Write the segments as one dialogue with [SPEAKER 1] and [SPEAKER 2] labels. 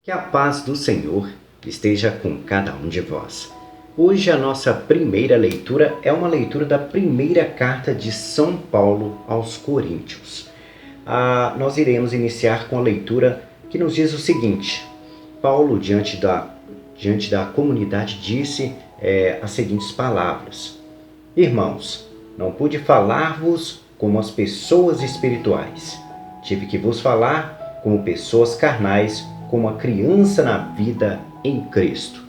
[SPEAKER 1] Que a paz do Senhor esteja com cada um de vós. Hoje a nossa primeira leitura é uma leitura da primeira carta de São Paulo aos Coríntios. Nós iremos iniciar com a leitura que nos diz o seguinte: Paulo, diante da comunidade, disse as seguintes palavras: Irmãos, não pude falar-vos como as pessoas espirituais. Tive que vos falar como pessoas carnais, como a criança na vida em Cristo.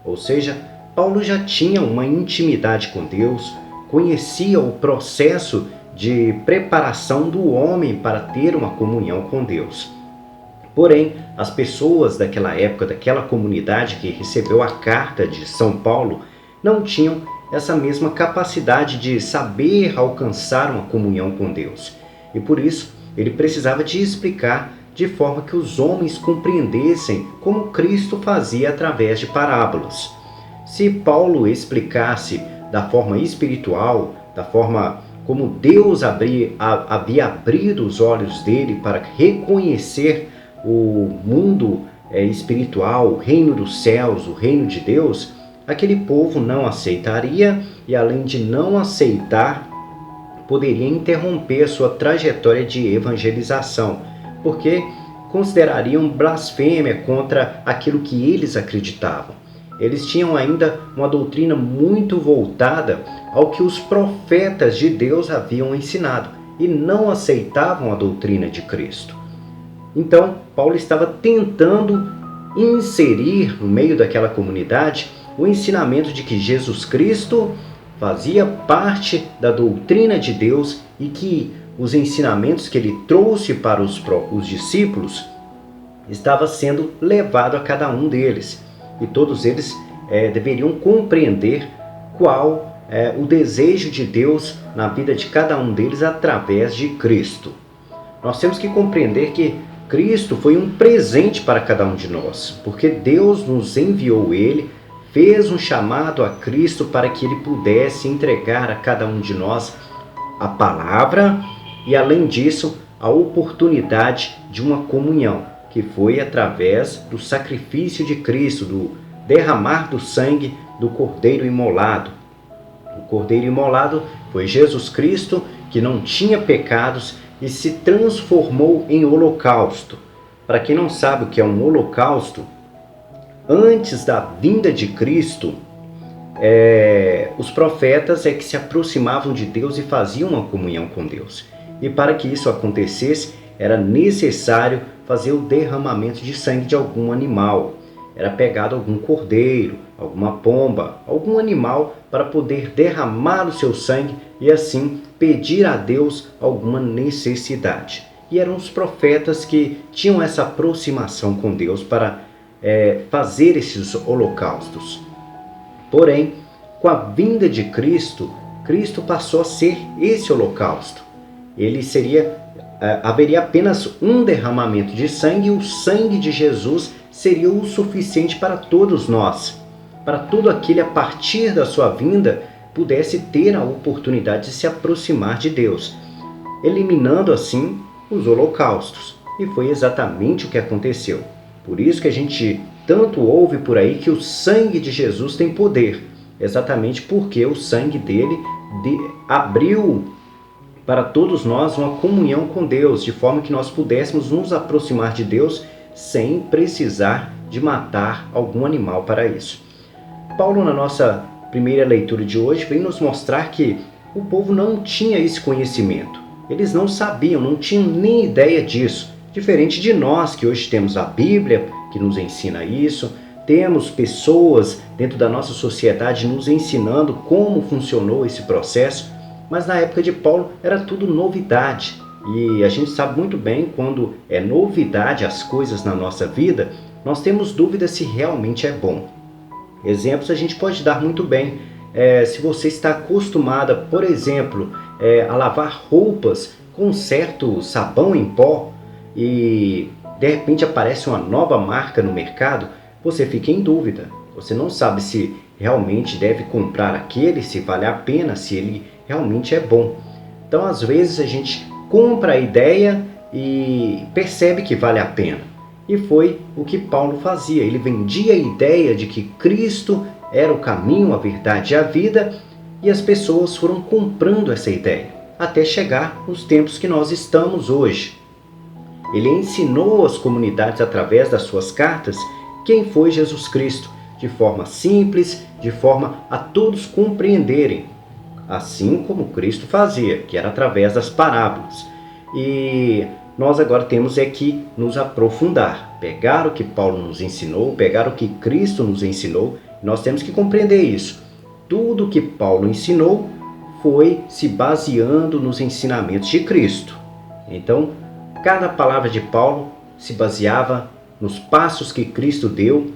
[SPEAKER 1] Ou seja, Paulo já tinha uma intimidade com Deus, conhecia o processo de preparação do homem para ter uma comunhão com Deus. Porém, as pessoas daquela época, daquela comunidade que recebeu a carta de São Paulo, não tinham essa mesma capacidade de saber alcançar uma comunhão com Deus. E por isso, ele precisava de explicar de forma que os homens compreendessem como Cristo fazia através de parábolas. Se Paulo explicasse da forma espiritual, da forma como Deus havia abrido os olhos dele para reconhecer o mundo espiritual, o reino dos céus, o reino de Deus, aquele povo não aceitaria e, além de não aceitar, poderia interromper sua trajetória de evangelização, porque considerariam blasfêmia contra aquilo que eles acreditavam. Eles tinham ainda uma doutrina muito voltada ao que os profetas de Deus haviam ensinado e não aceitavam a doutrina de Cristo. Então, Paulo estava tentando inserir no meio daquela comunidade o ensinamento de que Jesus Cristo fazia parte da doutrina de Deus e que os ensinamentos que ele trouxe para os discípulos estava sendo levado a cada um deles. E todos eles deveriam compreender qual é o desejo de Deus na vida de cada um deles através de Cristo. Nós temos que compreender que Cristo foi um presente para cada um de nós, porque Deus nos enviou ele, fez um chamado a Cristo para que ele pudesse entregar a cada um de nós a palavra e, além disso, a oportunidade de uma comunhão, que foi através do sacrifício de Cristo, do derramar do sangue do Cordeiro imolado. O Cordeiro imolado foi Jesus Cristo, que não tinha pecados e se transformou em holocausto. Para quem não sabe o que é um holocausto, antes da vinda de Cristo, os profetas que se aproximavam de Deus e faziam uma comunhão com Deus. E para que isso acontecesse, era necessário fazer o derramamento de sangue de algum animal. Era pegado algum cordeiro, alguma pomba, algum animal para poder derramar o seu sangue e assim pedir a Deus alguma necessidade. E eram os profetas que tinham essa aproximação com Deus para fazer esses holocaustos. Porém, com a vinda de Cristo, Cristo passou a ser esse holocausto. Haveria apenas um derramamento de sangue e o sangue de Jesus seria o suficiente para todos nós, para todo aquele a partir da sua vinda pudesse ter a oportunidade de se aproximar de Deus, eliminando assim os holocaustos. E foi exatamente o que aconteceu. Por isso que a gente tanto ouve por aí que o sangue de Jesus tem poder, exatamente porque o sangue dele abriu para todos nós uma comunhão com Deus, de forma que nós pudéssemos nos aproximar de Deus sem precisar de matar algum animal para isso. Paulo, na nossa primeira leitura de hoje, vem nos mostrar que o povo não tinha esse conhecimento. Eles não sabiam, não tinham nem ideia disso. Diferente de nós, que hoje temos a Bíblia, que nos ensina isso, temos pessoas dentro da nossa sociedade nos ensinando como funcionou esse processo, mas na época de Paulo era tudo novidade. E a gente sabe muito bem, quando é novidade as coisas na nossa vida, nós temos dúvida se realmente é bom. Exemplos a gente pode dar muito bem. Se você está acostumada, por exemplo, a lavar roupas com certo sabão em pó e de repente aparece uma nova marca no mercado, você fica em dúvida. Você não sabe se realmente deve comprar aquele, se vale a pena, se ele realmente é bom. Então, às vezes, a gente compra a ideia e percebe que vale a pena. E foi o que Paulo fazia. Ele vendia a ideia de que Cristo era o caminho, a verdade e a vida, e as pessoas foram comprando essa ideia, até chegar nos tempos que nós estamos hoje. Ele ensinou às comunidades, através das suas cartas, quem foi Jesus Cristo, de forma simples, de forma a todos compreenderem, assim como Cristo fazia, que era através das parábolas. E nós agora temos que nos aprofundar, pegar o que Paulo nos ensinou, pegar o que Cristo nos ensinou. Nós temos que compreender isso. Tudo que Paulo ensinou foi se baseando nos ensinamentos de Cristo. Então, cada palavra de Paulo se baseava nos passos que Cristo deu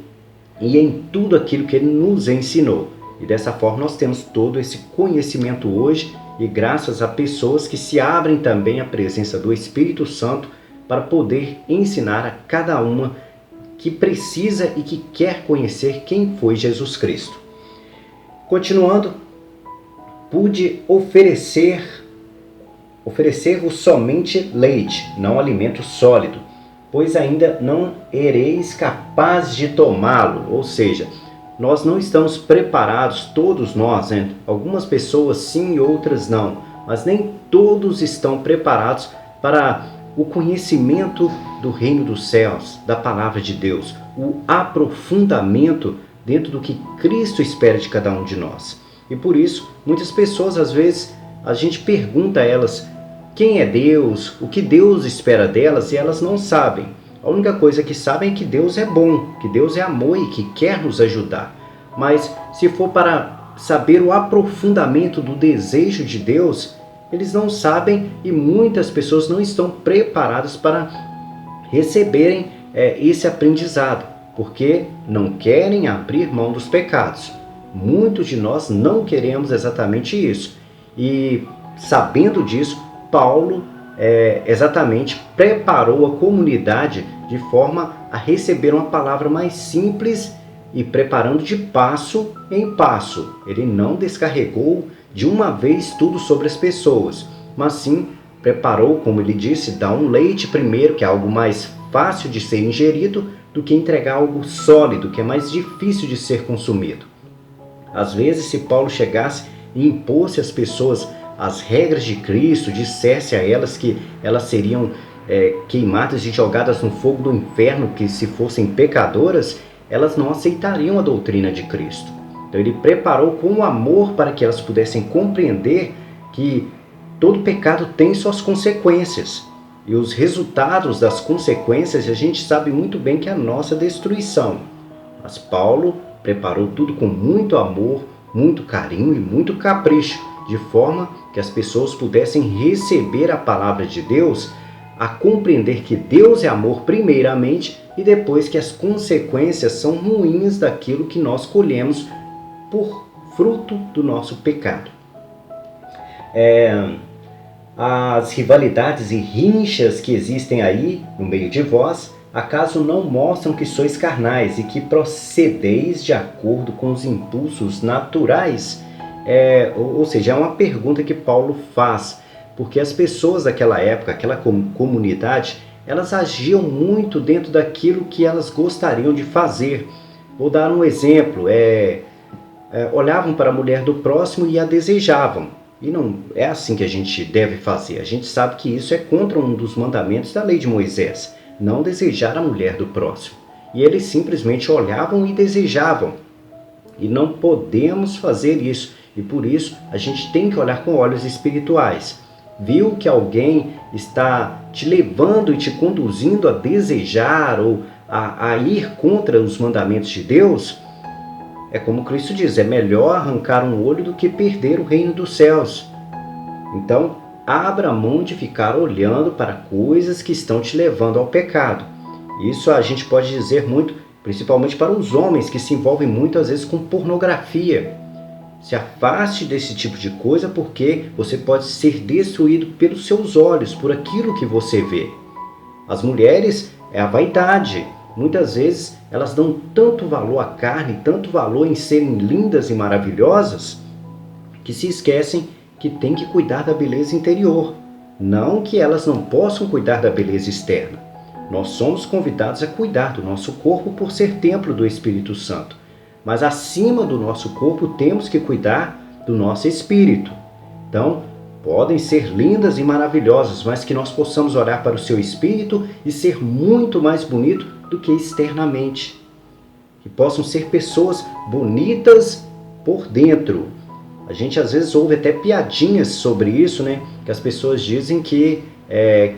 [SPEAKER 1] e em tudo aquilo que ele nos ensinou. E dessa forma nós temos todo esse conhecimento hoje, e graças a pessoas que se abrem também à presença do Espírito Santo para poder ensinar a cada uma que precisa e que quer conhecer quem foi Jesus Cristo. Continuando, pude oferecer-vos somente leite, não alimento sólido, pois ainda não ereis capazes de tomá-lo. Ou seja, nós não estamos preparados, todos nós, né? Algumas pessoas sim e outras não, mas nem todos estão preparados para o conhecimento do reino dos céus, da palavra de Deus, o aprofundamento dentro do que Cristo espera de cada um de nós. E por isso, muitas pessoas, às vezes, a gente pergunta a elas quem é Deus, o que Deus espera delas, e elas não sabem. A única coisa que sabem é que Deus é bom, que Deus é amor e que quer nos ajudar. Mas se for para saber o aprofundamento do desejo de Deus, eles não sabem, e muitas pessoas não estão preparadas para receberem esse aprendizado, porque não querem abrir mão dos pecados. Muitos de nós não queremos exatamente isso. E sabendo disso, Paulo exatamente preparou a comunidade de forma a receber uma palavra mais simples e preparando de passo em passo. Ele não descarregou de uma vez tudo sobre as pessoas, mas sim preparou, como ele disse, dá um leite primeiro, que é algo mais fácil de ser ingerido, do que entregar algo sólido, que é mais difícil de ser consumido. Às vezes, se Paulo chegasse e impôsse às pessoas as regras de Cristo, dissesse a elas que elas seriam queimadas e jogadas no fogo do inferno, que se fossem pecadoras, elas não aceitariam a doutrina de Cristo. Então ele preparou com amor para que elas pudessem compreender que todo pecado tem suas consequências. E os resultados das consequências, a gente sabe muito bem que é a nossa destruição. Mas Paulo preparou tudo com muito amor, muito carinho e muito capricho, de forma que as pessoas pudessem receber a palavra de Deus, a compreender que Deus é amor primeiramente, e depois que as consequências são ruins daquilo que nós colhemos por fruto do nosso pecado. As rivalidades e rinchas que existem aí no meio de vós, acaso não mostram que sois carnais e que procedeis de acordo com os impulsos naturais? Ou seja, é uma pergunta que Paulo faz, porque as pessoas daquela época, aquela comunidade, elas agiam muito dentro daquilo que elas gostariam de fazer. Vou dar um exemplo, olhavam para a mulher do próximo e a desejavam. E não é assim que a gente deve fazer. A gente sabe que isso é contra um dos mandamentos da lei de Moisés, não desejar a mulher do próximo. E eles simplesmente olhavam e desejavam. E não podemos fazer isso. E por isso a gente tem que olhar com olhos espirituais. Viu que alguém está te levando e te conduzindo a desejar ou a ir contra os mandamentos de Deus? É como Cristo diz, é melhor arrancar um olho do que perder o reino dos céus. Então, abra mão de ficar olhando para coisas que estão te levando ao pecado. Isso a gente pode dizer muito, principalmente para os homens que se envolvem muitas vezes com pornografia. Se afaste desse tipo de coisa, porque você pode ser destruído pelos seus olhos, por aquilo que você vê. As mulheres é a vaidade. Muitas vezes elas dão tanto valor à carne, tanto valor em serem lindas e maravilhosas, que se esquecem que tem que cuidar da beleza interior. Não que elas não possam cuidar da beleza externa, Nós somos convidados a cuidar do nosso corpo por ser templo do Espírito Santo. Mas acima do nosso corpo temos que cuidar do nosso espírito. Então, podem ser lindas e maravilhosas, mas que nós possamos olhar para o seu espírito e ser muito mais bonito do que externamente. Que possam ser pessoas bonitas por dentro. A gente às vezes ouve até piadinhas sobre isso, né? Que as pessoas dizem que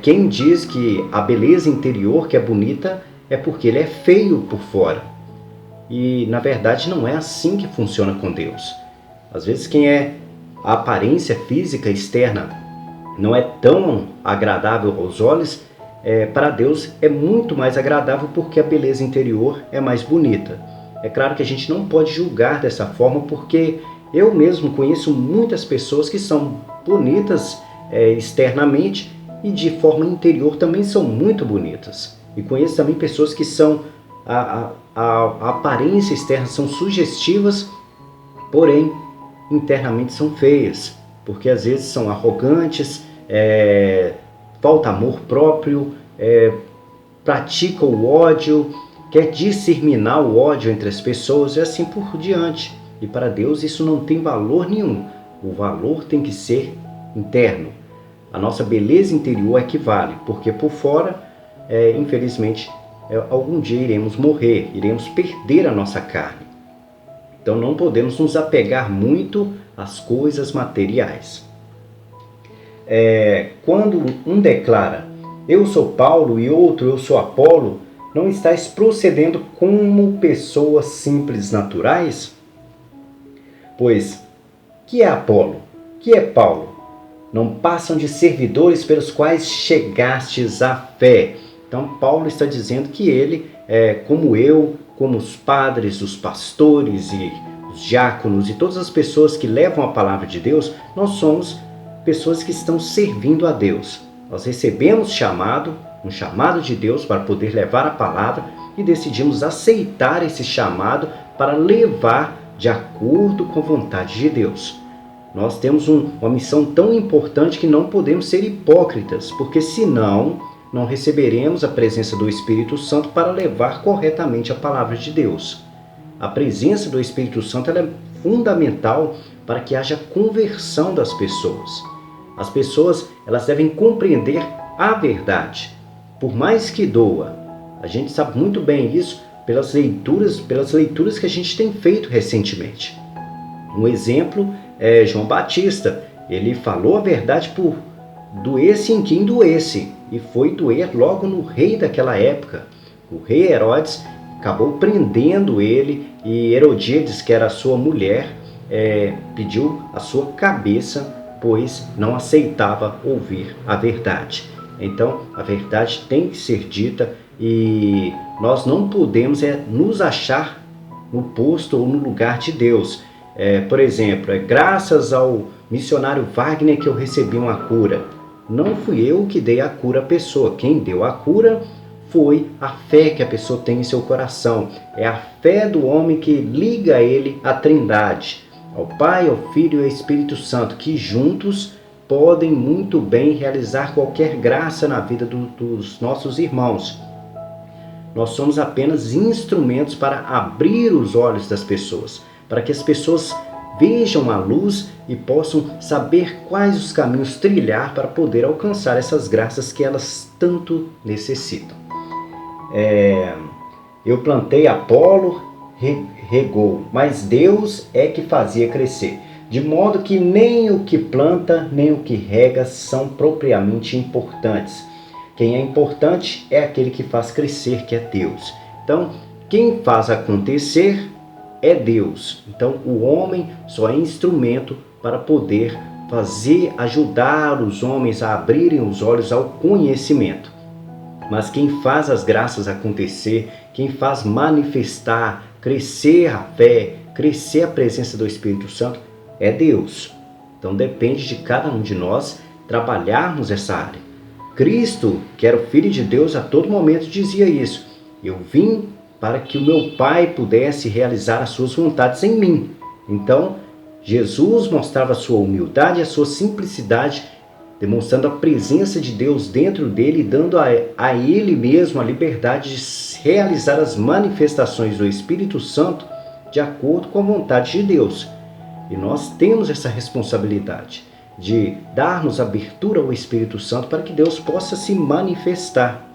[SPEAKER 1] quem diz que a beleza interior que é bonita é porque ele é feio por fora. E na verdade não é assim que funciona com Deus. Às vezes a aparência física externa não é tão agradável aos olhos, para Deus é muito mais agradável porque a beleza interior é mais bonita. É claro que a gente não pode julgar dessa forma, porque eu mesmo conheço muitas pessoas que são bonitas externamente e de forma interior também são muito bonitas. E conheço também pessoas que são a aparência externa são sugestivas, porém internamente são feias, porque às vezes são arrogantes, falta amor próprio, pratica o ódio, quer disseminar o ódio entre as pessoas e assim por diante. E para Deus isso não tem valor nenhum. O valor tem que ser interno. A nossa beleza interior é que vale, porque por fora, infelizmente, algum dia iremos morrer, iremos perder a nossa carne. Então não podemos nos apegar muito às coisas materiais. Quando um declara, eu sou Paulo, e outro, eu sou Apolo, não estáis procedendo como pessoas simples naturais? Pois, que é Apolo? Que é Paulo? Não passam de servidores pelos quais chegastes à fé. Então Paulo está dizendo que ele, como eu, como os padres, os pastores e os diáconos e todas as pessoas que levam a palavra de Deus, nós somos pessoas que estão servindo a Deus. Nós recebemos um chamado de Deus para poder levar a palavra e decidimos aceitar esse chamado para levar de acordo com a vontade de Deus. Nós temos uma missão tão importante que não podemos ser hipócritas, porque senão não receberemos a presença do Espírito Santo para levar corretamente a palavra de Deus. A presença do Espírito Santo ela é fundamental para que haja conversão das pessoas. As pessoas elas devem compreender a verdade, por mais que doa. A gente sabe muito bem isso pelas leituras que a gente tem feito recentemente. Um exemplo é João Batista. Ele falou a verdade por doesse em quem doesse, e foi doer logo no rei daquela época. O rei Herodes acabou prendendo ele, e Herodíades, que era a sua mulher, pediu a sua cabeça, pois não aceitava ouvir a verdade. Então a verdade tem que ser dita, e nós não podemos nos achar no posto ou no lugar de Deus. Por exemplo, graças ao missionário Wagner que eu recebi uma cura. Não fui eu que dei a cura à pessoa. Quem deu a cura foi a fé que a pessoa tem em seu coração. É a fé do homem que liga ele à Trindade, ao Pai, ao Filho e ao Espírito Santo, que juntos podem muito bem realizar qualquer graça na vida dos nossos irmãos. Nós somos apenas instrumentos para abrir os olhos das pessoas, para que as pessoas vejam a luz e possam saber quais os caminhos trilhar para poder alcançar essas graças que elas tanto necessitam. Eu plantei, Apolo regou, mas Deus é que fazia crescer. De modo que nem o que planta, nem o que rega são propriamente importantes. Quem é importante é aquele que faz crescer, que é Deus. Então, quem faz acontecer é Deus. Então, o homem só é instrumento para poder ajudar os homens a abrirem os olhos ao conhecimento. Mas quem faz as graças acontecer, quem faz manifestar, crescer a fé, crescer a presença do Espírito Santo, é Deus. Então depende de cada um de nós trabalharmos essa área. Cristo, que era o Filho de Deus, a todo momento dizia isso. Eu vim para que o meu Pai pudesse realizar as suas vontades em mim. Então, Jesus mostrava a sua humildade e a sua simplicidade demonstrando a presença de Deus dentro dele e dando a ele mesmo a liberdade de realizar as manifestações do Espírito Santo de acordo com a vontade de Deus. E nós temos essa responsabilidade de darmos abertura ao Espírito Santo para que Deus possa se manifestar.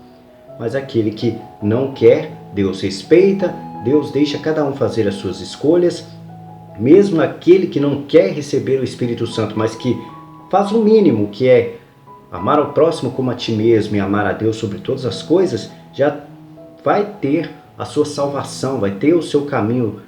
[SPEAKER 1] Mas aquele que não quer, Deus respeita, Deus deixa cada um fazer as suas escolhas. Mesmo aquele que não quer receber o Espírito Santo, mas que faz o mínimo, que é amar ao próximo como a ti mesmo e amar a Deus sobre todas as coisas, já vai ter a sua salvação, vai ter o seu caminho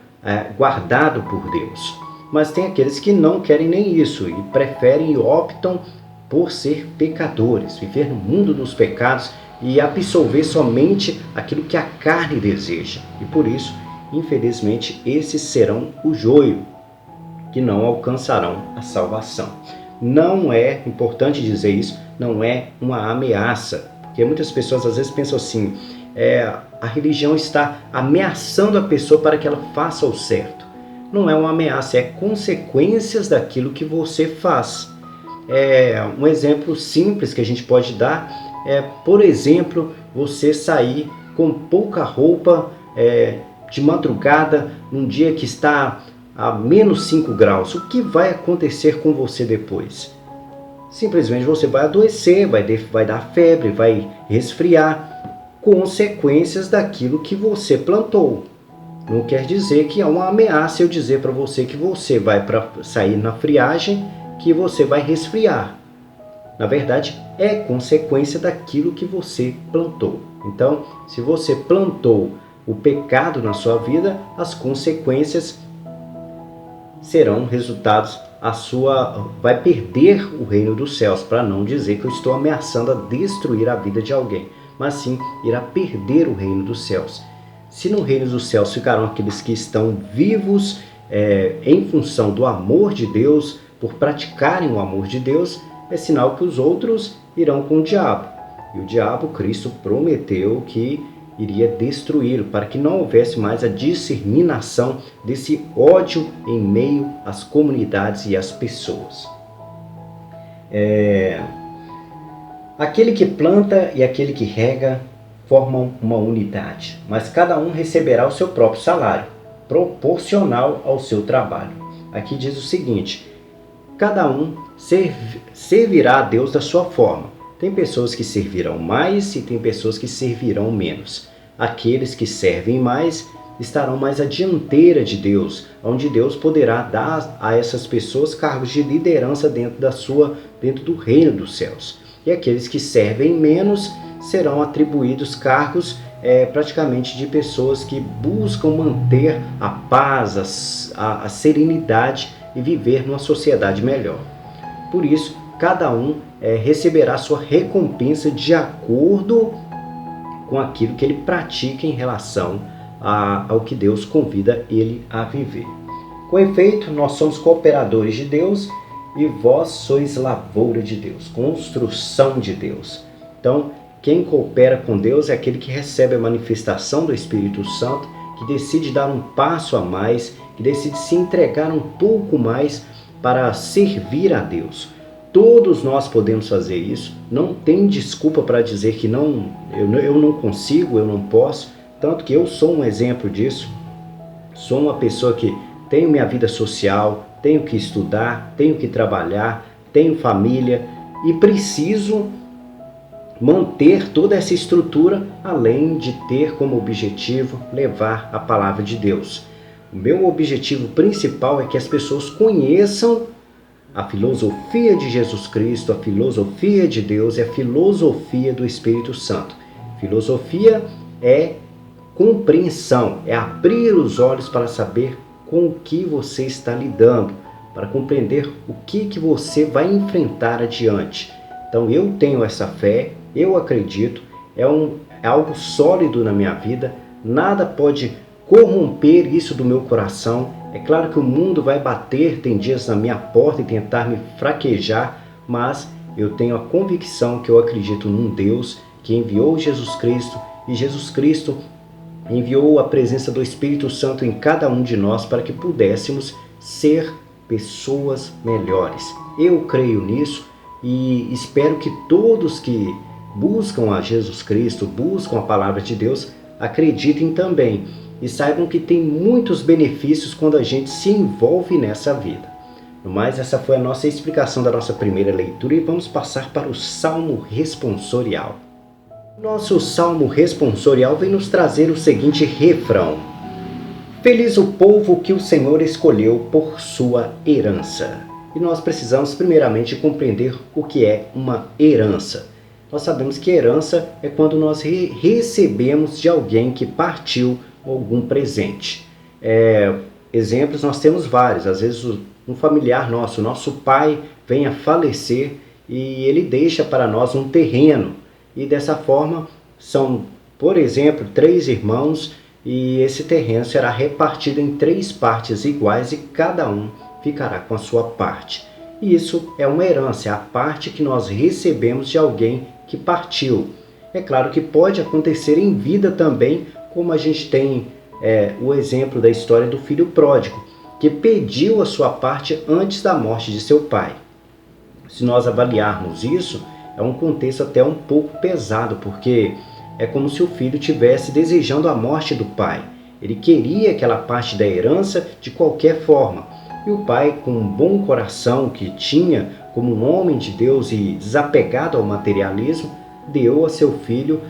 [SPEAKER 1] guardado por Deus. Mas tem aqueles que não querem nem isso e preferem e optam por ser pecadores, viver no mundo dos pecados e absorver somente aquilo que a carne deseja. E por isso, infelizmente, esses serão o joio, que não alcançarão a salvação. Não é, importante dizer isso, não é uma ameaça, porque muitas pessoas às vezes pensam assim, a religião está ameaçando a pessoa para que ela faça o certo. Não é uma ameaça, é consequências daquilo que você faz. Um exemplo simples que a gente pode dar é, por exemplo, você sair com pouca roupa de madrugada, num dia que está a menos 5 graus. O que vai acontecer com você depois? Simplesmente você vai adoecer, vai dar febre, vai resfriar, consequências daquilo que você plantou. Não quer dizer que é uma ameaça eu dizer para você que você vai sair na friagem, que você vai resfriar. Na verdade, é consequência daquilo que você plantou. Então, se você plantou o pecado na sua vida, as consequências serão resultados, vai perder o reino dos céus, para não dizer que eu estou ameaçando a destruir a vida de alguém, mas sim irá perder o reino dos céus. Se no reino dos céus ficarão aqueles que estão vivos em função do amor de Deus, por praticarem o amor de Deus, é sinal que os outros irão com o diabo. E o diabo, Cristo prometeu que iria destruí-lo, para que não houvesse mais a disseminação desse ódio em meio às comunidades e às pessoas. Aquele que planta e aquele que rega formam uma unidade, mas cada um receberá o seu próprio salário, proporcional ao seu trabalho. Aqui diz o seguinte: cada um servirá a Deus da sua forma. Tem pessoas que servirão mais e tem pessoas que servirão menos. Aqueles que servem mais estarão mais à dianteira de Deus, onde Deus poderá dar a essas pessoas cargos de liderança dentro do reino dos céus. E aqueles que servem menos serão atribuídos cargos praticamente de pessoas que buscam manter a paz, a serenidade e viver numa sociedade melhor. Por isso, cada um receberá sua recompensa de acordo com aquilo que ele pratica em relação ao que Deus convida ele a viver. Com efeito, nós somos cooperadores de Deus e vós sois lavoura de Deus, construção de Deus. Então, quem coopera com Deus é aquele que recebe a manifestação do Espírito Santo, que decide dar um passo a mais, que decide se entregar um pouco mais para servir a Deus. Todos nós podemos fazer isso, não tem desculpa para dizer que eu não consigo, eu não posso, tanto que eu sou um exemplo disso. Sou uma pessoa que tenho minha vida social, tenho que estudar, tenho que trabalhar, tenho família e preciso manter toda essa estrutura, além de ter como objetivo levar a palavra de Deus. O meu objetivo principal é que as pessoas conheçam a filosofia de Jesus Cristo, a filosofia de Deus e a filosofia do Espírito Santo. Filosofia é compreensão, é abrir os olhos para saber com o que você está lidando, para compreender o que você vai enfrentar adiante. Então eu tenho essa fé, eu acredito, é algo sólido na minha vida, nada pode corromper isso do meu coração. É claro que o mundo vai bater, tem dias na minha porta e tentar me fraquejar, mas eu tenho a convicção que eu acredito num Deus que enviou Jesus Cristo, e Jesus Cristo enviou a presença do Espírito Santo em cada um de nós para que pudéssemos ser pessoas melhores. Eu creio nisso, e espero que todos que buscam a Jesus Cristo, buscam a palavra de Deus, acreditem também e saibam que tem muitos benefícios quando a gente se envolve nessa vida. No mais, essa foi a nossa explicação da nossa primeira leitura e vamos passar para o Salmo Responsorial. Nosso Salmo Responsorial vem nos trazer o seguinte refrão: Feliz o povo que o Senhor escolheu por sua herança. E nós precisamos primeiramente compreender o que é uma herança. Nós sabemos que herança é quando nós recebemos de alguém que partiu algum presente. Exemplos nós temos vários. Às vezes um familiar nosso pai vem a falecer e ele deixa para nós um terreno. E dessa forma são, por exemplo, 3 irmãos e esse terreno será repartido em 3 partes iguais e cada um ficará com a sua parte. E isso é uma herança, é a parte que nós recebemos de alguém que partiu. É claro que pode acontecer em vida também, como a gente tem o exemplo da história do filho pródigo, que pediu a sua parte antes da morte de seu pai. Se nós avaliarmos isso, é um contexto até um pouco pesado, porque é como se o filho estivesse desejando a morte do pai. Ele queria aquela parte da herança de qualquer forma. E o pai, com um bom coração que tinha como um homem de Deus e desapegado ao materialismo, deu a seu filho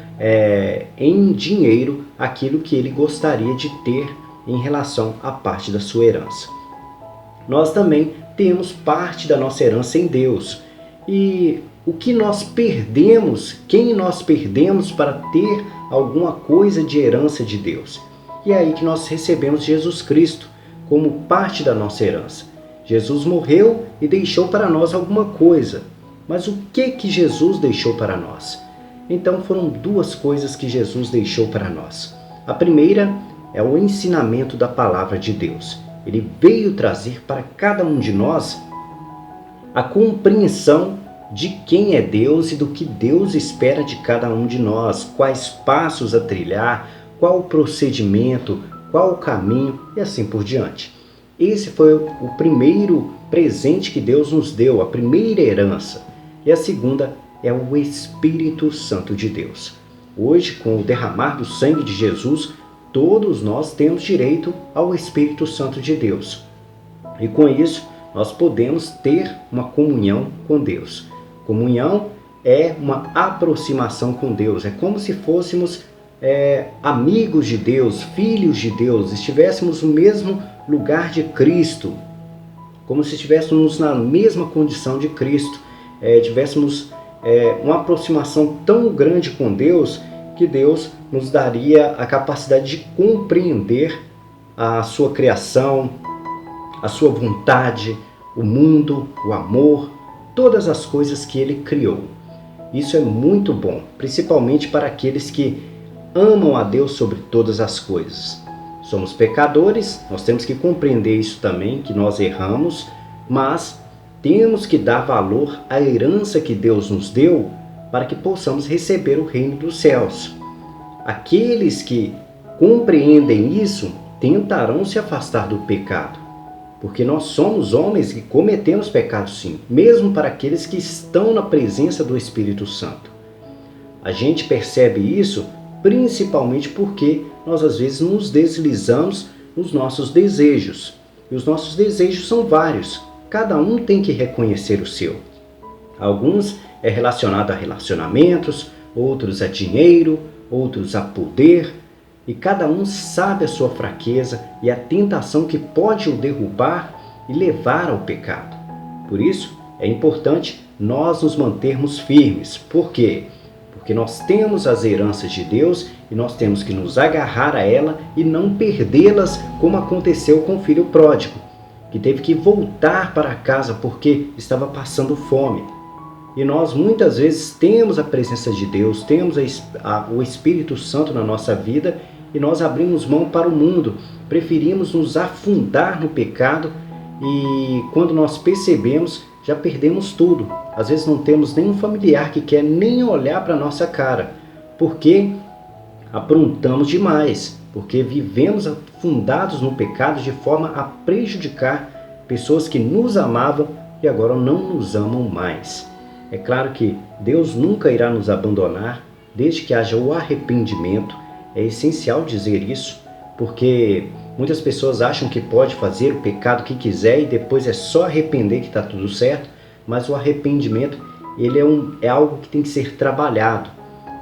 [SPEAKER 1] em dinheiro aquilo que ele gostaria de ter em relação à parte da sua herança. Nós também temos parte da nossa herança em Deus. E o que nós perdemos, quem nós perdemos para ter alguma coisa de herança de Deus? E é aí que nós recebemos Jesus Cristo como parte da nossa herança. Jesus morreu e deixou para nós alguma coisa. Mas o que Jesus deixou para nós? Então foram 2 coisas que Jesus deixou para nós. A primeira é o ensinamento da palavra de Deus. Ele veio trazer para cada um de nós a compreensão de quem é Deus e do que Deus espera de cada um de nós, quais passos a trilhar, qual o procedimento, qual o caminho e assim por diante. Esse foi o primeiro presente que Deus nos deu, a primeira herança. E a segunda é o Espírito Santo de Deus. Hoje, com o derramar do sangue de Jesus, todos nós temos direito ao Espírito Santo de Deus. E com isso, nós podemos ter uma comunhão com Deus. Comunhão é uma aproximação com Deus. É como se fôssemos amigos de Deus, filhos de Deus, estivéssemos no mesmo lugar de Cristo, como se estivéssemos na mesma condição de Cristo, tivéssemos uma aproximação tão grande com Deus, que Deus nos daria a capacidade de compreender a sua criação, a sua vontade, o mundo, o amor, todas as coisas que Ele criou. Isso é muito bom, principalmente para aqueles que amam a Deus sobre todas as coisas. Somos pecadores, nós temos que compreender isso também, que nós erramos, mas temos que dar valor à herança que Deus nos deu para que possamos receber o reino dos céus. Aqueles que compreendem isso tentarão se afastar do pecado, porque nós somos homens que cometemos pecados sim, mesmo para aqueles que estão na presença do Espírito Santo. A gente percebe isso principalmente porque nós às vezes nos deslizamos nos nossos desejos. E os nossos desejos são vários, cada um tem que reconhecer o seu. Alguns é relacionado a relacionamentos, outros a dinheiro, outros a poder, e cada um sabe a sua fraqueza e a tentação que pode o derrubar e levar ao pecado. Por isso, é importante nós nos mantermos firmes. Por quê? Porque nós temos as heranças de Deus e nós temos que nos agarrar a ela e não perdê-las, como aconteceu com o filho pródigo, que teve que voltar para casa porque estava passando fome. E nós muitas vezes temos a presença de Deus, temos o Espírito Santo na nossa vida e nós abrimos mão para o mundo, preferimos nos afundar no pecado e quando nós percebemos, já perdemos tudo. Às vezes não temos nenhum familiar que quer nem olhar para a nossa cara, porque aprontamos demais, porque vivemos afundados no pecado de forma a prejudicar pessoas que nos amavam e agora não nos amam mais. É claro que Deus nunca irá nos abandonar, desde que haja o arrependimento. É essencial dizer isso, porque muitas pessoas acham que pode fazer o pecado que quiser e depois é só arrepender que está tudo certo, mas o arrependimento ele é algo que tem que ser trabalhado,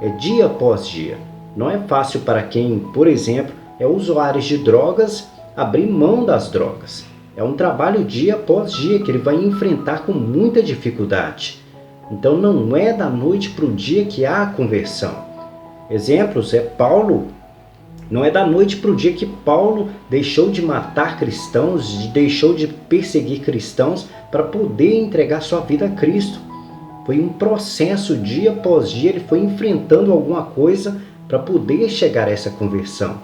[SPEAKER 1] é dia após dia. Não é fácil para quem, por exemplo, é usuário de drogas, abrir mão das drogas. É um trabalho dia após dia que ele vai enfrentar com muita dificuldade. Então não é da noite para o dia que há a conversão. Exemplos é Paulo. Não é da noite para o dia que Paulo deixou de matar cristãos, deixou de perseguir cristãos para poder entregar sua vida a Cristo. Foi um processo, dia após dia, ele foi enfrentando alguma coisa para poder chegar a essa conversão.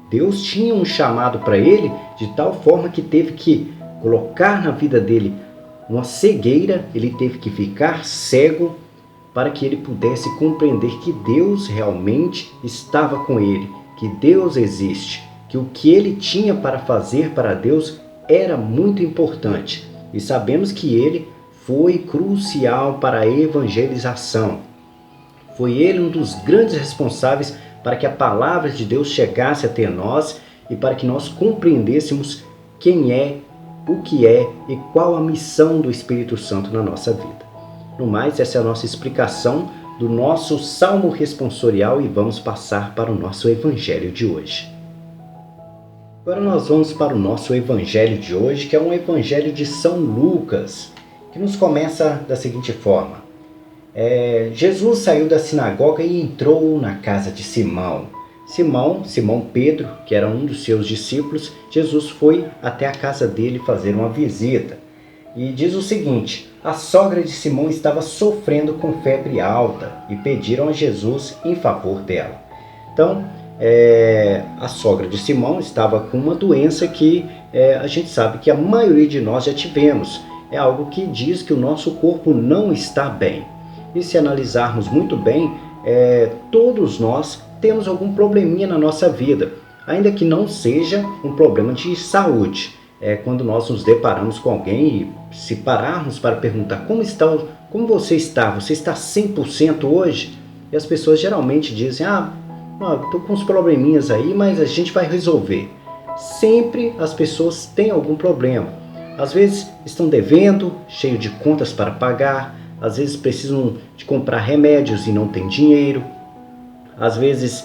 [SPEAKER 1] Deus tinha um chamado para ele de tal forma que teve que colocar na vida dele uma cegueira, ele teve que ficar cego para que ele pudesse compreender que Deus realmente estava com ele, que Deus existe, que o que ele tinha para fazer para Deus era muito importante. E sabemos que ele foi crucial para a evangelização. Foi ele um dos grandes responsáveis para que a palavra de Deus chegasse até nós e para que nós compreendêssemos quem é, o que é e qual a missão do Espírito Santo na nossa vida. No mais, essa é a nossa explicação do nosso Salmo responsorial e vamos passar para o nosso Evangelho de hoje. Agora nós vamos para o nosso Evangelho de hoje, que é um Evangelho de São Lucas, que nos começa da seguinte forma. Jesus saiu da sinagoga e entrou na casa de Simão. Simão Pedro, que era um dos seus discípulos, Jesus foi até a casa dele fazer uma visita. E diz o seguinte: a sogra de Simão estava sofrendo com febre alta e pediram a Jesus em favor dela. Então, a sogra de Simão estava com uma doença que a gente sabe que a maioria de nós já tivemos. É algo que diz que o nosso corpo não está bem. E se analisarmos muito bem, todos nós temos algum probleminha na nossa vida, ainda que não seja um problema de saúde. Quando nós nos deparamos com alguém e se pararmos para perguntar como você está 100% hoje? E as pessoas geralmente dizem, estou com uns probleminhas aí, mas a gente vai resolver. Sempre as pessoas têm algum problema. Às vezes estão devendo, cheio de contas para pagar, às vezes precisam de comprar remédios e não tem dinheiro, às vezes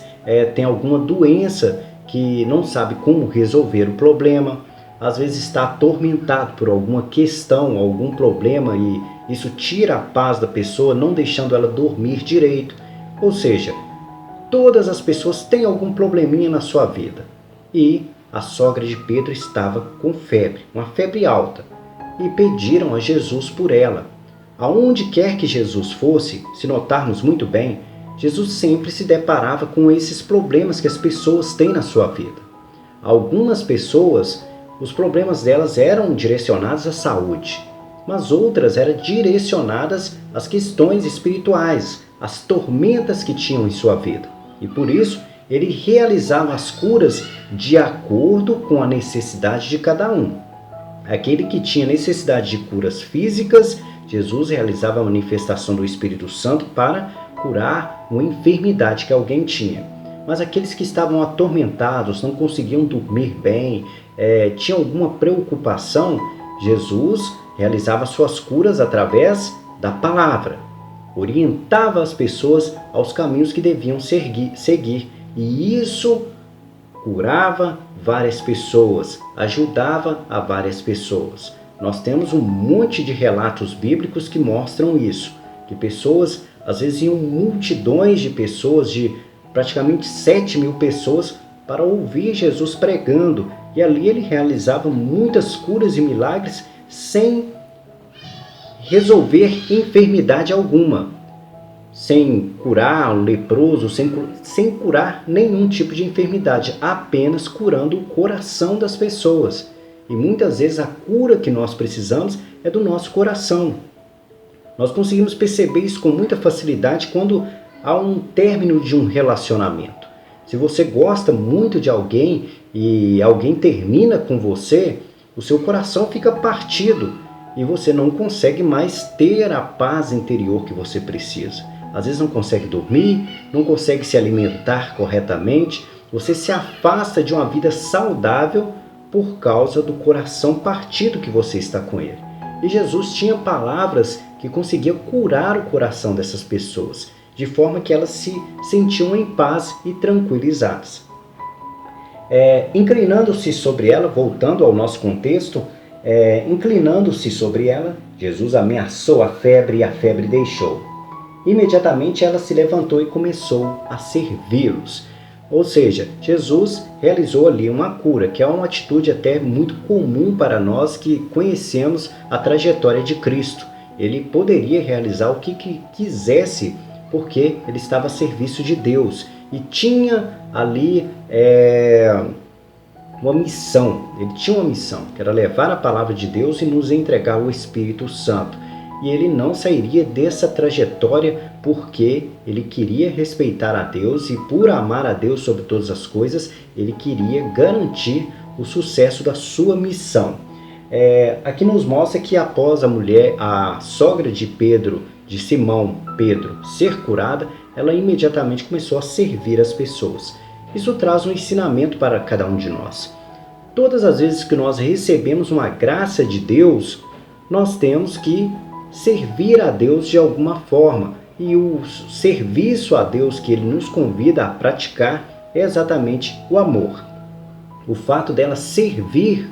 [SPEAKER 1] tem alguma doença que não sabe como resolver o problema, às vezes está atormentado por alguma questão, algum problema e isso tira a paz da pessoa, não deixando ela dormir direito. Ou seja, todas as pessoas têm algum probleminha na sua vida. E a sogra de Pedro estava com febre, uma febre alta, e pediram a Jesus por ela. Aonde quer que Jesus fosse, se notarmos muito bem, Jesus sempre se deparava com esses problemas que as pessoas têm na sua vida. Algumas pessoas, os problemas delas eram direcionados à saúde, mas outras eram direcionadas às questões espirituais, às tormentas que tinham em sua vida. E por isso, ele realizava as curas de acordo com a necessidade de cada um. Aquele que tinha necessidade de curas físicas, Jesus realizava a manifestação do Espírito Santo para curar uma enfermidade que alguém tinha. Mas aqueles que estavam atormentados, não conseguiam dormir bem, tinham alguma preocupação, Jesus realizava suas curas através da palavra. Orientava as pessoas aos caminhos que deviam seguir. E isso curava várias pessoas, ajudava a várias pessoas. Nós temos um monte de relatos bíblicos que mostram isso, que pessoas, às vezes iam multidões de pessoas, de praticamente 7.000 pessoas, para ouvir Jesus pregando, e ali ele realizava muitas curas e milagres sem resolver enfermidade alguma, sem curar o leproso, sem curar nenhum tipo de enfermidade, apenas curando o coração das pessoas. E muitas vezes a cura que nós precisamos é do nosso coração. Nós conseguimos perceber isso com muita facilidade quando há um término de um relacionamento. Se você gosta muito de alguém e alguém termina com você, o seu coração fica partido. e você não consegue mais ter a paz interior que você precisa. Às vezes não consegue dormir, não consegue se alimentar corretamente, você se afasta de uma vida saudável por causa do coração partido que você está com ele. E Jesus tinha palavras que conseguiam curar o coração dessas pessoas, de forma que elas se sentiam em paz e tranquilizadas. Inclinando-se sobre ela, voltando ao nosso contexto, inclinando-se sobre ela, Jesus ameaçou a febre e a febre deixou. Imediatamente ela se levantou e começou a servi-los. Ou seja, Jesus realizou ali uma cura, que é uma atitude até muito comum para nós que conhecemos a trajetória de Cristo. Ele poderia realizar o que quisesse, porque ele estava a serviço de Deus e tinha ali uma missão. Ele tinha uma missão, que era levar a palavra de Deus e nos entregar o Espírito Santo. E ele não sairia dessa trajetória porque ele queria respeitar a Deus e, por amar a Deus sobre todas as coisas, ele queria garantir o sucesso da sua missão. Aqui nos mostra que após a sogra de Pedro, de Simão Pedro, ser curada, ela imediatamente começou a servir as pessoas. Isso traz um ensinamento para cada um de nós. Todas as vezes que nós recebemos uma graça de Deus, nós temos que servir a Deus de alguma forma. E o serviço a Deus que Ele nos convida a praticar é exatamente o amor. O fato dela servir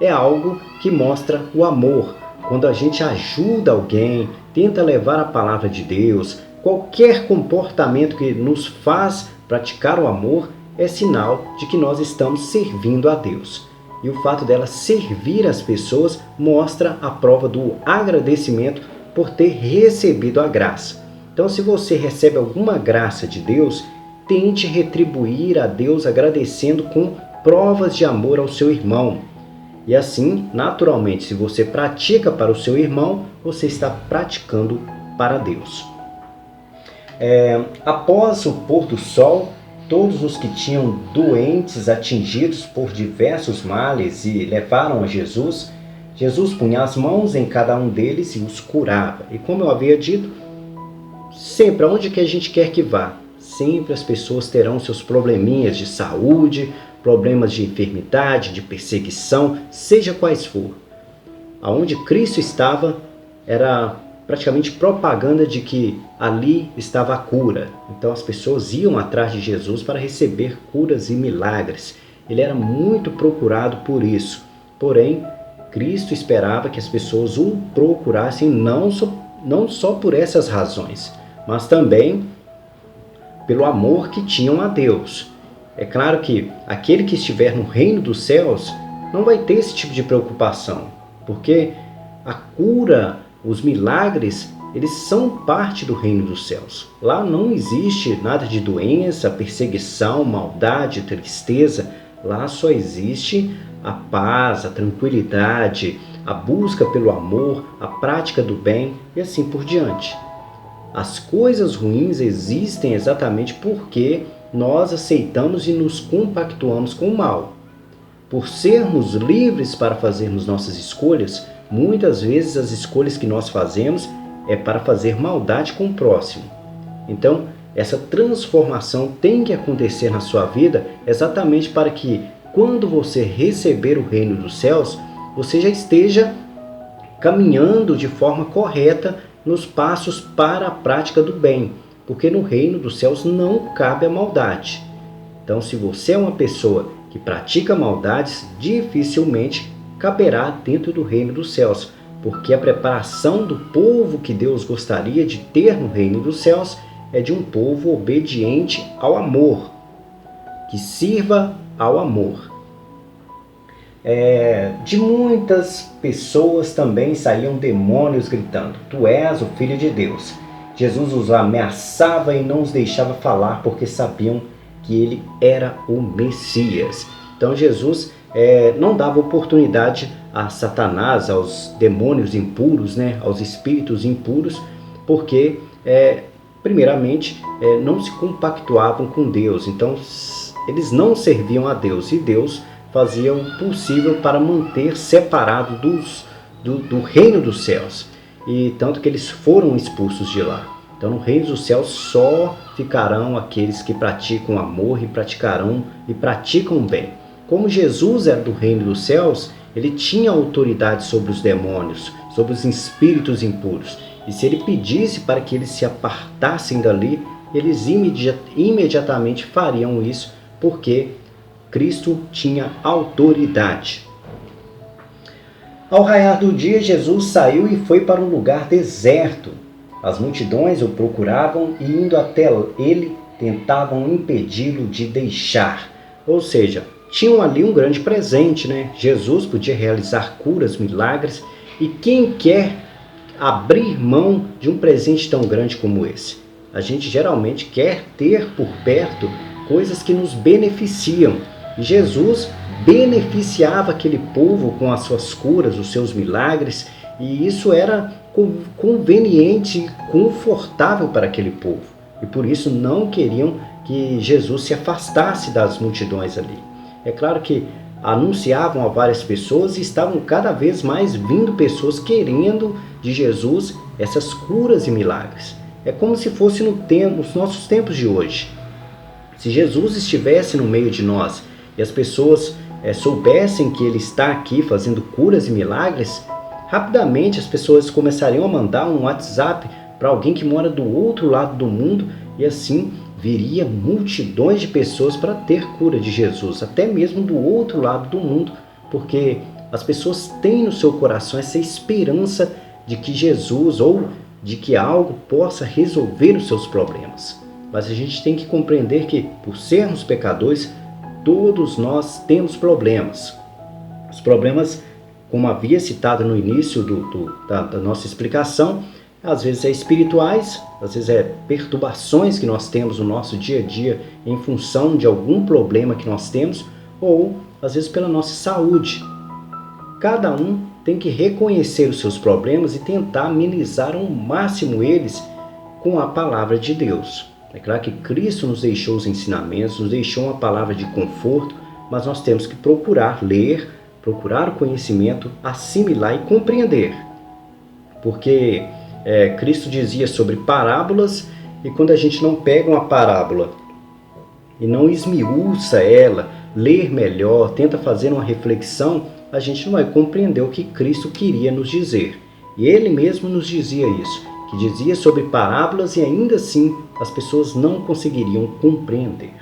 [SPEAKER 1] é algo que mostra o amor. Quando a gente ajuda alguém, tenta levar a palavra de Deus, qualquer comportamento que nos faz praticar o amor é sinal de que nós estamos servindo a Deus. E o fato dela servir as pessoas mostra a prova do agradecimento por ter recebido a graça. Então, se você recebe alguma graça de Deus, tente retribuir a Deus agradecendo com provas de amor ao seu irmão. E assim, naturalmente, se você pratica para o seu irmão, você está praticando para Deus. Após o pôr do sol, todos os que tinham doentes atingidos por diversos males e levaram a Jesus, Jesus punha as mãos em cada um deles e os curava. E como eu havia dito, sempre, aonde que a gente quer que vá, sempre as pessoas terão seus probleminhas de saúde, problemas de enfermidade, de perseguição, seja quais for. Aonde Cristo estava era praticamente propaganda de que ali estava a cura. Então as pessoas iam atrás de Jesus para receber curas e milagres. Ele era muito procurado por isso. Porém, Cristo esperava que as pessoas o procurassem não só por essas razões, mas também pelo amor que tinham a Deus. É claro que aquele que estiver no reino dos céus não vai ter esse tipo de preocupação, porque a cura, os milagres, eles são parte do reino dos céus. Lá não existe nada de doença, perseguição, maldade, tristeza. Lá só existe a paz, a tranquilidade, a busca pelo amor, a prática do bem e assim por diante. As coisas ruins existem exatamente porque nós aceitamos e nos compactuamos com o mal. Por sermos livres para fazermos nossas escolhas, muitas vezes as escolhas que nós fazemos é para fazer maldade com o próximo. Então, essa transformação tem que acontecer na sua vida exatamente para que, quando você receber o reino dos céus, você já esteja caminhando de forma correta nos passos para a prática do bem, porque no reino dos céus não cabe a maldade. Então, se você é uma pessoa que pratica maldades, dificilmente caberá dentro do reino dos céus, porque a preparação do povo que Deus gostaria de ter no reino dos céus é de um povo obediente ao amor, que sirva ao amor. De muitas pessoas também saíam demônios gritando: "Tu és o Filho de Deus". Jesus os ameaçava e não os deixava falar porque sabiam que ele era o Messias. Então Jesus não dava oportunidade a Satanás, aos demônios impuros, aos espíritos impuros, porque primeiramente não se compactuavam com Deus. Então eles não serviam a Deus e Deus fazia o possível para manter separado do reino dos céus. E tanto que eles foram expulsos de lá. Então no reino dos céus só ficarão aqueles que praticam amor e praticam o bem. Como Jesus era do reino dos céus, ele tinha autoridade sobre os demônios, sobre os espíritos impuros. E se ele pedisse para que eles se apartassem dali, eles imediatamente fariam isso, porque Cristo tinha autoridade. Ao raiar do dia, Jesus saiu e foi para um lugar deserto. As multidões o procuravam e, indo até ele, tentavam impedi-lo de deixar. Ou seja, tinham ali um grande presente, né? Jesus podia realizar curas, milagres, e quem quer abrir mão de um presente tão grande como esse? A gente geralmente quer ter por perto coisas que nos beneficiam. E Jesus beneficiava aquele povo com as suas curas, os seus milagres, e isso era conveniente e confortável para aquele povo. E por isso não queriam que Jesus se afastasse das multidões ali. É claro que anunciavam a várias pessoas e estavam cada vez mais vindo pessoas querendo de Jesus essas curas e milagres. É como se fosse nos nossos tempos de hoje. Se Jesus estivesse no meio de nós e as pessoas soubessem que Ele está aqui fazendo curas e milagres, rapidamente as pessoas começariam a mandar um WhatsApp para alguém que mora do outro lado do mundo e assim viria multidões de pessoas para ter cura de Jesus, até mesmo do outro lado do mundo, porque as pessoas têm no seu coração essa esperança de que Jesus ou de que algo possa resolver os seus problemas. Mas a gente tem que compreender que, por sermos pecadores, todos nós temos problemas. Os problemas, como havia citado no início da nossa explicação, às vezes espirituais, às vezes perturbações que nós temos no nosso dia a dia em função de algum problema que nós temos, ou às vezes pela nossa saúde. Cada um tem que reconhecer os seus problemas e tentar amenizar ao máximo eles com a palavra de Deus. É claro que Cristo nos deixou os ensinamentos, nos deixou uma palavra de conforto, mas nós temos que procurar ler, procurar o conhecimento, assimilar e compreender. Porque Cristo dizia sobre parábolas, e quando a gente não pega uma parábola e não esmiuça ela, ler melhor, tenta fazer uma reflexão, a gente não vai compreender o que Cristo queria nos dizer. E Ele mesmo nos dizia isso, que dizia sobre parábolas e ainda assim as pessoas não conseguiriam compreender.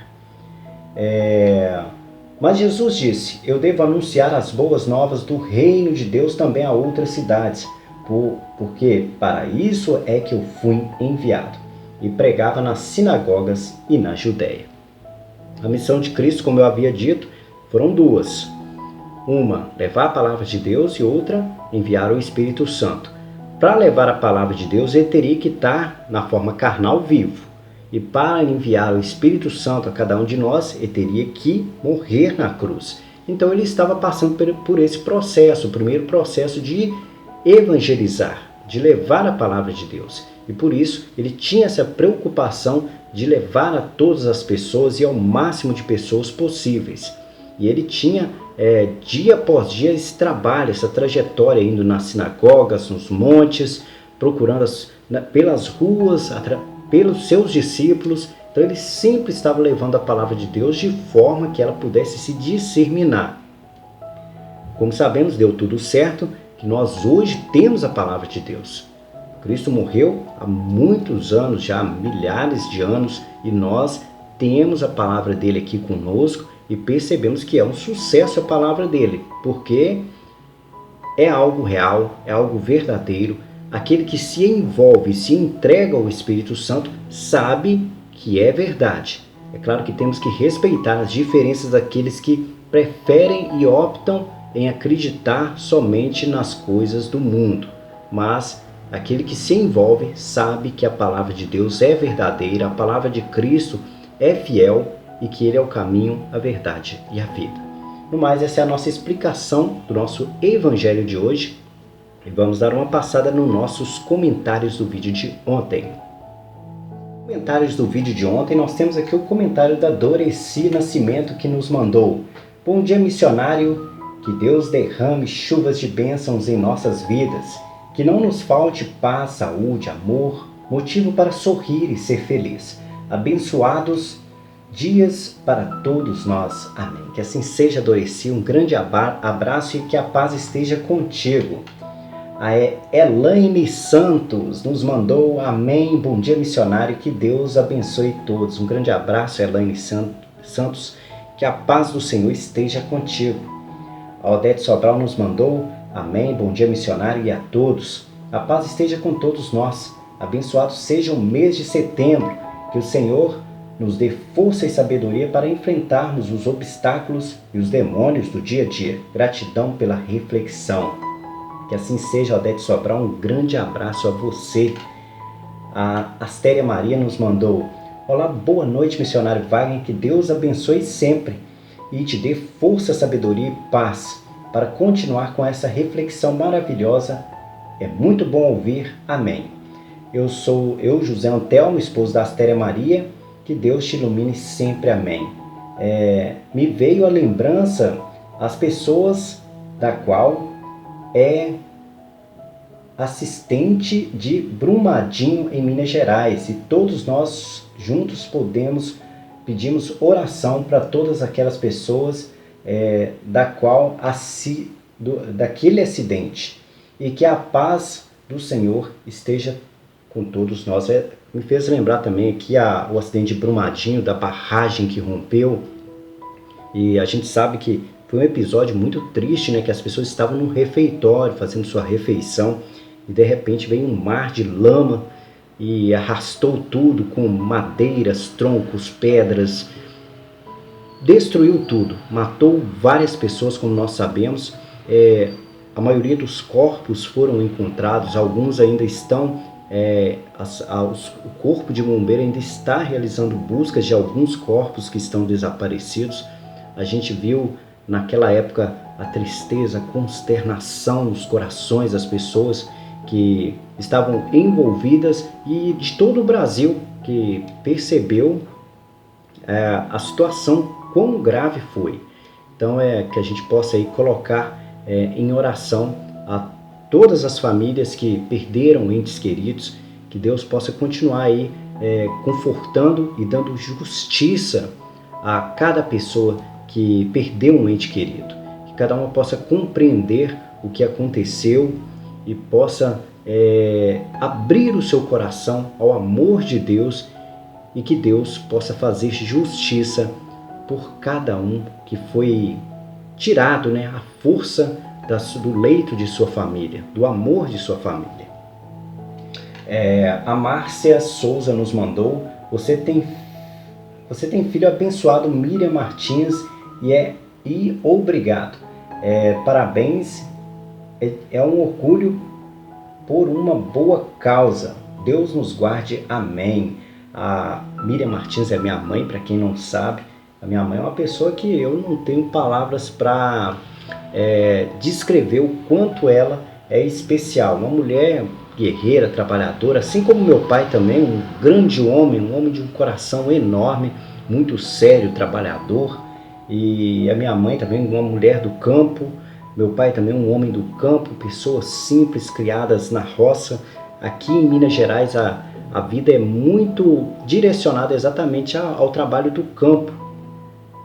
[SPEAKER 1] Mas Jesus disse: eu devo anunciar as boas novas do reino de Deus também a outras cidades, porque para isso é que eu fui enviado. E pregava nas sinagogas e na Judéia. A missão de Cristo, como eu havia dito, foram duas. Uma, levar a palavra de Deus, e outra, enviar o Espírito Santo. Para levar a palavra de Deus, ele teria que estar na forma carnal vivo. E para enviar o Espírito Santo a cada um de nós, ele teria que morrer na cruz. Então ele estava passando por esse processo, o primeiro processo de evangelizar, de levar a palavra de Deus. E por isso ele tinha essa preocupação de levar a todas as pessoas e ao máximo de pessoas possíveis. E ele tinha dia após dia esse trabalho, essa trajetória, indo nas sinagogas, nos montes, procurando pelas ruas, pelos seus discípulos. Então ele sempre estava levando a palavra de Deus de forma que ela pudesse se disseminar. Como sabemos, deu tudo certo, que nós hoje temos a palavra de Deus. Cristo morreu há muitos anos, já milhares de anos, e nós temos a palavra dele aqui conosco e percebemos que é um sucesso a palavra dele, porque é algo real, é algo verdadeiro. Aquele que se envolve, se entrega ao Espírito Santo, sabe que é verdade. É claro que temos que respeitar as diferenças daqueles que preferem e optam em acreditar somente nas coisas do mundo. Mas aquele que se envolve sabe que a palavra de Deus é verdadeira, a palavra de Cristo é fiel e que Ele é o caminho, a verdade e a vida. No mais, essa é a nossa explicação do nosso Evangelho de hoje. E vamos dar uma passada nos nossos comentários do vídeo de ontem. Comentários do vídeo de ontem, nós temos aqui o comentário da Doreci Nascimento, que nos mandou: bom dia, missionário. Que Deus derrame chuvas de bênçãos em nossas vidas. Que não nos falte paz, saúde, amor, motivo para sorrir e ser feliz. Abençoados dias para todos nós. Amém. Que assim seja, Doreci. Um grande abraço e que a paz esteja contigo. A Elaine Santos nos mandou amém. Bom dia, missionário. Que Deus abençoe todos. Um grande abraço, Elaine Santos. Que a paz do Senhor esteja contigo. A Odete Sobral nos mandou amém. Bom dia, missionário, e a todos. A paz esteja com todos nós. Abençoado seja o mês de setembro. Que o Senhor nos dê força e sabedoria para enfrentarmos os obstáculos e os demônios do dia a dia. Gratidão pela reflexão. Que assim seja, Odete Sobral. Um grande abraço a você. A Astéria Maria nos mandou: olá, boa noite, missionário Wagner. Que Deus abençoe sempre e te dê força, sabedoria e paz para continuar com essa reflexão maravilhosa. É muito bom ouvir. Amém. Eu sou José Antelmo, esposo da Astéria Maria. Que Deus te ilumine sempre. Amém. Me veio a lembrança as pessoas da qual é assistente de Brumadinho, em Minas Gerais. E todos nós juntos pedimos oração para todas aquelas pessoas daquele acidente. E que a paz do Senhor esteja com todos nós. Me fez lembrar também aqui o acidente de Brumadinho, da barragem que rompeu. E a gente sabe que foi um episódio muito triste, né? Que as pessoas estavam num refeitório fazendo sua refeição e de repente veio um mar de lama e arrastou tudo com madeiras, troncos, pedras. Destruiu tudo, matou várias pessoas, como nós sabemos. A maioria dos corpos foram encontrados, alguns ainda estão... o corpo de bombeiro ainda está realizando buscas de alguns corpos que estão desaparecidos. A gente viu naquela época a tristeza, a consternação nos corações das pessoas que estavam envolvidas e de todo o Brasil, que percebeu a situação, quão grave foi. Então que a gente possa aí colocar em oração a todas as famílias que perderam entes queridos, que Deus possa continuar aí confortando e dando justiça a cada pessoa que perdeu um ente querido. Que cada uma possa compreender o que aconteceu e possa abrir o seu coração ao amor de Deus e que Deus possa fazer justiça por cada um que foi tirado, né, a força do leito de sua família, do amor de sua família. A Márcia Souza nos mandou: você tem filho abençoado, Miriam Martins, e obrigado. Parabéns, é um orgulho por uma boa causa. Deus nos guarde. Amém. A Miriam Martins é minha mãe, para quem não sabe. A minha mãe é uma pessoa que eu não tenho palavras para descrever o quanto ela é especial. Uma mulher guerreira, trabalhadora, assim como meu pai também, um grande homem, um homem de um coração enorme, muito sério, trabalhador. E a minha mãe também, uma mulher do campo. Meu pai também, um homem do campo, pessoas simples, criadas na roça. Aqui em Minas Gerais a vida é muito direcionada exatamente ao trabalho do campo.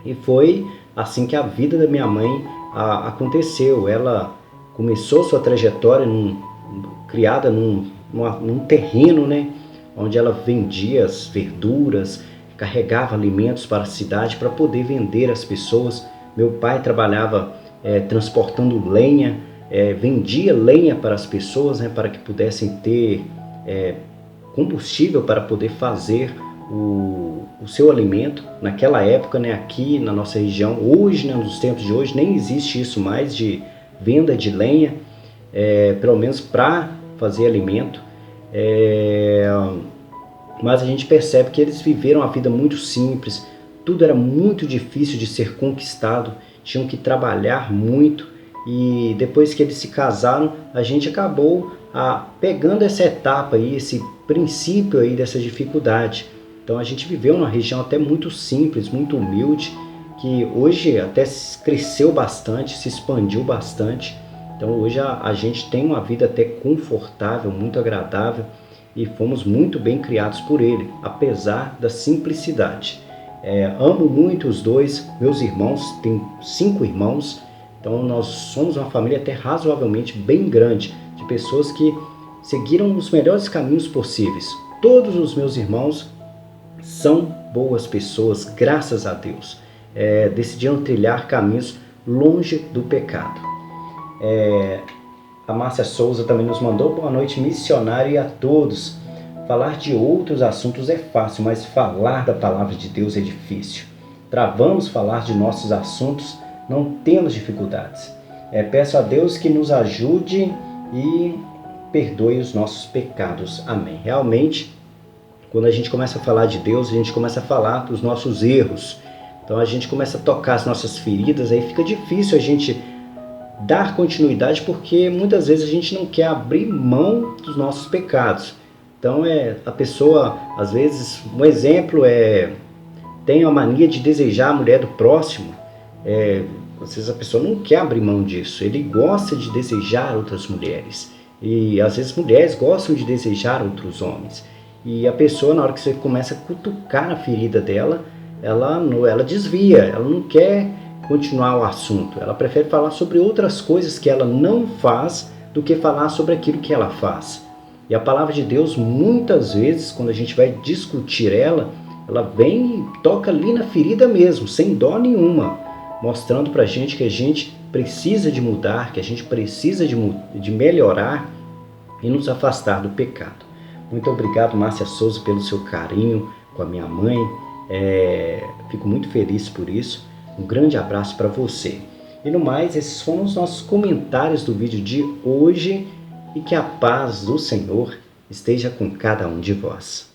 [SPEAKER 1] E foi assim que a vida da minha mãe aconteceu. Ela começou sua trajetória criada num terreno, né, onde ela vendia as verduras, carregava alimentos para a cidade para poder vender às pessoas. Meu pai trabalhava transportando lenha, vendia lenha para as pessoas, né, para que pudessem ter combustível para poder fazer o seu alimento. Naquela época, né, aqui na nossa região, hoje, né, nos tempos de hoje, nem existe isso mais de venda de lenha, pelo menos para fazer alimento. Mas a gente percebe que eles viveram a vida muito simples, tudo era muito difícil de ser conquistado, tinham que trabalhar muito, e depois que eles se casaram, a gente acabou pegando essa etapa aí, esse princípio aí dessa dificuldade. Então a gente viveu numa região até muito simples, muito humilde, que hoje até cresceu bastante, se expandiu bastante. Então hoje a gente tem uma vida até confortável, muito agradável, e fomos muito bem criados por ele, apesar da simplicidade. Amo muito os dois, meus irmãos, tenho 5 irmãos, então nós somos uma família até razoavelmente bem grande, de pessoas que seguiram os melhores caminhos possíveis. Todos os meus irmãos são boas pessoas, graças a Deus. Decidiram trilhar caminhos longe do pecado. A Márcia Souza também nos mandou boa noite missionária e a todos. Falar de outros assuntos é fácil, mas falar da palavra de Deus é difícil. Travamos falar de nossos assuntos, não temos dificuldades. Peço a Deus que nos ajude e perdoe os nossos pecados. Amém. Realmente, quando a gente começa a falar de Deus, a gente começa a falar dos nossos erros. Então a gente começa a tocar as nossas feridas, aí fica difícil a gente dar continuidade, porque muitas vezes a gente não quer abrir mão dos nossos pecados. Então a pessoa, às vezes, um exemplo tem a mania de desejar a mulher do próximo. Às vezes a pessoa não quer abrir mão disso, ele gosta de desejar outras mulheres. E às vezes mulheres gostam de desejar outros homens. E a pessoa, na hora que você começa a cutucar na ferida dela, ela desvia, ela não quer continuar o assunto. Ela prefere falar sobre outras coisas que ela não faz do que falar sobre aquilo que ela faz. E a palavra de Deus, muitas vezes, quando a gente vai discutir ela vem e toca ali na ferida mesmo, sem dó nenhuma, mostrando pra gente que a gente precisa de mudar, que a gente precisa de melhorar e nos afastar do pecado. Muito obrigado, Márcia Souza, pelo seu carinho com a minha mãe. Fico muito feliz por isso. Um grande abraço para você. E no mais, esses foram os nossos comentários do vídeo de hoje, e que a paz do Senhor esteja com cada um de vós.